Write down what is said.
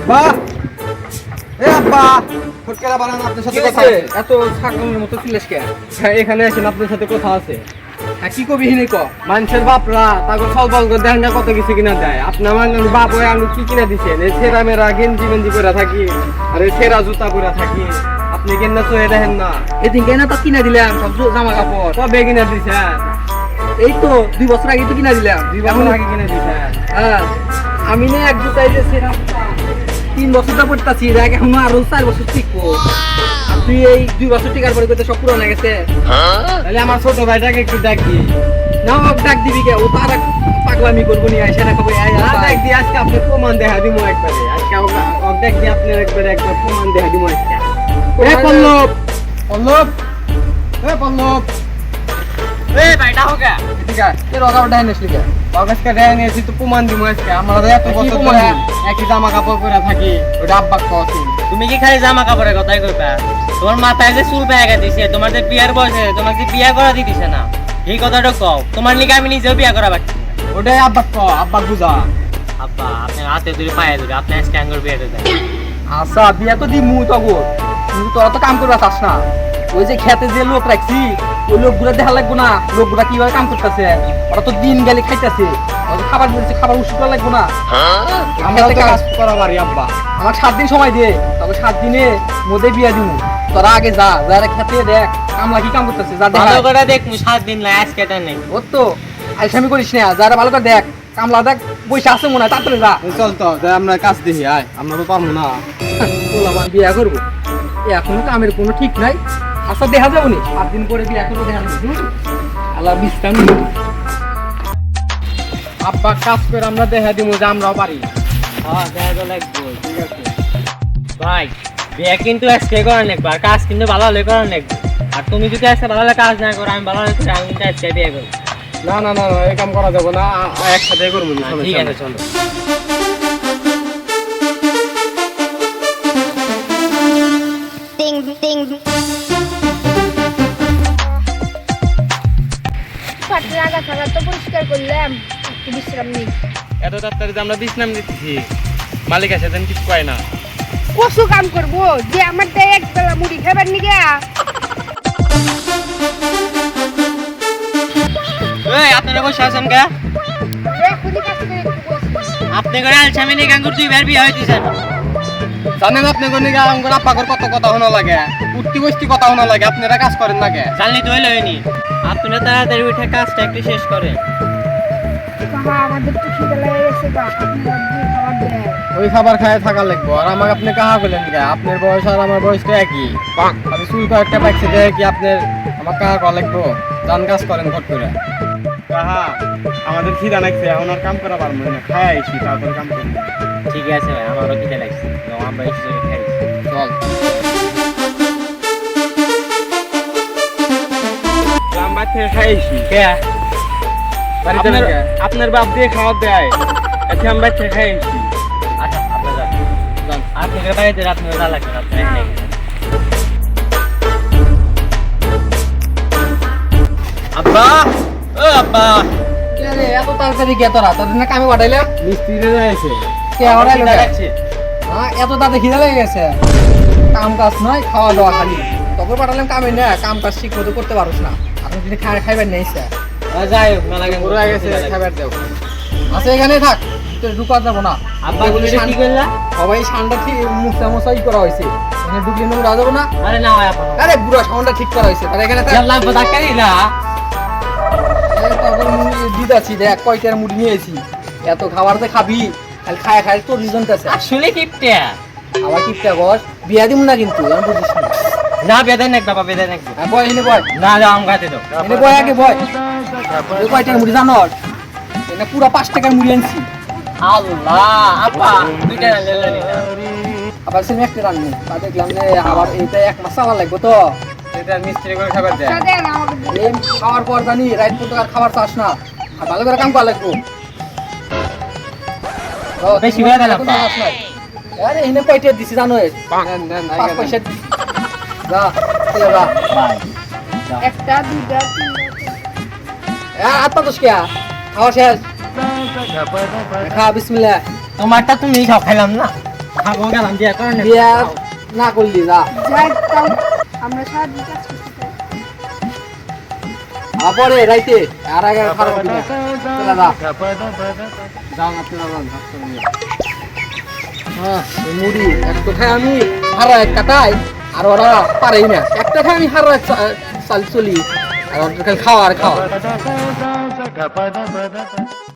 আব্বা আব্বা ফুটকেরা বানান আপনার সাথে কথা আছে। এত ছাগলের মতো চিল্লাস কে? হ্যাঁ এখানে আছেন আপনার সাথে কথা আছে। হ্যাঁ কি কবি হিনে ক? মানুষের বাপরা তাকে সলবল করে দেখেন না কত কিছু কিনা দেয়। আপনার মানুষ বাপ হয়ে আমি কি কিনা দিচ্ছেন? এই সেরা মেরা গেঞ্জি মেঞ্জি করে থাকি আর এই সেরা জুতা করে থাকি। আপনি কেন তো দেখেন না এদিন কেনা তো কিনা দিলাম সব জামা কাপড়। কবে কিনা দিচ্ছেন? এই তো 2 বছর আগে তো কিনা দিলাম। 2 বছর আগে কিনা দিচ্ছেন? হ্যাঁ আমি না এক জুতাই যে সেরা 3 বছরটা পড়তাছি দেখ এখন আরো 4 বছর টিকবো। আর তুই এই 2 বছর টিকার পরে কত সব পুরনো হয়ে গেছে। তাহলে আমার ছোট ভাইটাকে একটু ডাক দিই। না ও ডাক দিবি কে? ও তার পাগলামি করবো নি আইসা না কবে আয় ডাক দিই আজকে আপনি প্রমাণ দেখা দিব একবারে। আজকে ডাক দিই আপনার একবার প্রমাণ দেখা দিব আজকে। এ পল্লব পল্লব এ পল্লব এই ভাইটা হোগা ঠিক আছে এর অগাও ডাইনেস লিখে অগাসকে ডাইনে এসে তো প্রমাণ দিব আজকে। আমরা এত বছর প্রমাণ ধরে দিবি? একই জামা কাপড় পরে থাকি। ওটা আব্বা কওছি তুমি কি খালি জামা কাপড়ের কথাই কইবা? তোমার মাথায় যে চুল পেয়ে গেছে, তোমার যে বিয়ার বয়সে তোমাকে বিয়া করা দিতেছে না, এই কথাটা কও। তোমার লিগে আমি নিজেও বিয়া করা পারছি না। ওটাই আব্বা আব্বা বুঝা। আব্বা আপনার হাতে ধরে পায়ে ধরে আপনি আজকে আঙ্গুর বিয়ে দেন। আচ্ছা বিয়া তো দি মু তগো কিন্তু তোরা তো কাম করবা চাস না। ওই যে খেতে যে লোক রাখছি ওই লোকগুলা দেখা লাগবো না? লোকগুলা কিভাবে কাম করতেছে? ওরা তো দিন গেলে খাইতেছে, খাবার বলছে খাবার উৎসব লাগবো না? আমরা তো কাজ করা পারি আব্বা। আমার 7 দিন সময় দে, তবে 7 দিনে মধ্যে বিয়া দিব। তোরা আগে যা যারা খেতে দেখ কামলা কি কাম করতেছে যা ভালো দেখ। করে দেখ, 7 দিন লাই আজকে এটা নেই। ওর তো আলসামি করিস না, যারা ভালো করে দেখ কামলা দেখ পয়সা আছে মনে হয় তাড়াতাড়ি যা। চল তো যাই আমরা কাজ দেখি। আয় আমরা তো পারবো না। বললাম বিয়া করবো এখনো কামের কোনো ঠিক নাই। আচ্ছা দেখা যাবো নি 7 দিন পরে বিয়া করবো দেখা যাবো। আল্লাহ বিশ্রাম নিবো। আব্বা কাজ করে আমরা দেখা দিব যে আমরাও পারি। হ্যাঁ দেখা তো লাগবো। ঠিক আছে ভাই, বিয়া কিন্তু আজকে করা লাগবে, আর কাজ কিন্তু ভালো হলে করা লাগবে। আর তুমি যদি আজকে ভালো হলে কাজ না করো, আমি ভালো হলে আমি কিন্তু আজকে বিয়ে করবো। না না না এই কাম করা যাবে না। একসাথে করবো না। ঠিক আছে চলো। Ding ding. পাটলা গাছালা তো পরিষ্কার করলাম, একটু বিশ্রাম নিই। এত তাড়াতাড়ি যে আমরা বিশ্রাম দিতেছি, মালিক আসে যেন কিছু কয় না। কসু কাম করবো যে আমার দেয় এক বেলা মুড়ি খাবার নিগে। এই আপনারা বসে আছেন কে? এখনই কাজ করে একটু বসছি। আপনি করে আলসামি নিয়ে গাঙ্গুর 2 বার বিয়ে হইতেছেন। জানেন আপনি কোনে আমার আপাগর কত কথা শোনা লাগে, উঠতি বসতি কথা শোনা লাগে। আপনারা কাজ করেন না কে? জানলি তো হইলো হয়নি। আপনারা তাড়াতাড়ি উঠে কাজটা একটু শেষ করেন। বাবা আমাদের তো খিদে লেগে গেছে, বা আপনি রাত্রে খাবার দেয়। ওই খাবার খায় থাকা লাগবো। আর আমাকে আপনি কাহা বলেন কে? আপনার বয়স আর আমার বয়স তো একই। আমি চুল কয়েকটা পাইছি দেখে কি আপনার আমার কাহা করা লাগবো? যান কাজ করেন ফট করে। কাহা আমাদের খিদা লাগছে, এখন আর কাম করা পারবো না। খাই আইছি তারপর কাম করবো। ঠিক আছে ভাই, আমারও খিদে লাগছে, আমরা একটু জোরে খাই। চল গ্রাম বাড়ি থেকে খাইছি। কে? বাড়িতে না কে? আপনার বাপ দিয়ে খাওয়া দেয়, আচ্ছা আমি বাড়ি থেকে খাইছি। আচ্ছা আপনার যান। আপনাদের বাড়িতে রাত নয় লাগবে, আপনার নেই। আব্বা ও আব্বা রে এত তাড়াতাড়ি কে তোরা? তোদের না কামে পাঠাইলাম মিস্ত্রিরে যাইছে। কে ওরাইলো খিদে কে? লাগছে। হ্যাঁ এত তাড়াতাড়ি খিদে লেগে গেছে? কাম কাজ নয়, খাওয়া দাওয়া খালি। তখন পাঠালাম কামে না, কাম কাজ ঠিক মতো করতে পারোস না। আপনি যদি খাইবার নেইছে যাই হোক, মেলা গাঙ্গুর ওরা গেছে খাবার দেও। আচ্ছা এখানে থাক, তোর ঢুকা যাবো না। আব্বা বলে কি করলা? সবাই ঠান্ডা ঠিক মুখটা মশাই করা হয়েছে, এখানে ঢুকলে নোংরা যাবো না। আরে না ভাই আপনার আরে বুড়া সাউন্ডটা ঠিক করা হয়েছে, তাহলে এখানে থাক। লাগবে ডাক্তারি না। তারপর দিদাছি দেখ কয়টার মুড়ি নিয়েছি। এত খাবার তো খাবি, খালি খায় খায় তোর রিজন আছে। আসলে কিপটে। আবার কিপটা বস, বিয়া দিব না কিন্তু আমি বুঝিস না। না বেদেন এক বাবা, বেদেন এক। হ্যাঁ, বয় এনে বয়, না যাও আম খাইতে দাও। এনে বয় আগে বয়। এই কয়টার মুড়ি জানোস? এনে পুরা 5 টাকার মুড়ি আনছি। আল্লাহ আপা 2টা রান্না নিলা। আবার সে একটা রান্নি, তা দেখলাম যে আবার এইটা 1 মাস চালা লাগবে তো। এটা মিস্ত্রি করে খাবার দেয়। আচ্ছা দেন আমাকে দিন। এই খাওয়ার পর জানি রাইট পর্যন্ত আর খাবার চাস না, আর ভালো করে কাম করা লাগবো। বেশি করে দেন আপা। আরে এনে কয়টা দিছি জানো? নেন নেন 5 পয়সা দিছি। যা চলে যা। ভাই একটা দুইটা তিনটা। আত্মা দোষ কে? খাওয়া শেষ, খা বিসমিল্লাহ। তোমারটা তুমি খাও, খাইলাম না। থাকো গেলাম বিয়া করেন না বিয়া না করলি যা যাই তাও আমরা সারাদিন কাজ করতে চাই। পরে রাইতে আর আগে খারাপ হবে না চলে যা যান আপনারা যান ভাত করে নিয়ে। হ্যাঁ এই মুড়ি একটা খাই আমি হারা এক কাটাই আর ওরা পারেই না একটা খাই আমি হারা চাল চলি আর ওদের খালি খাওয়া আর খাওয়া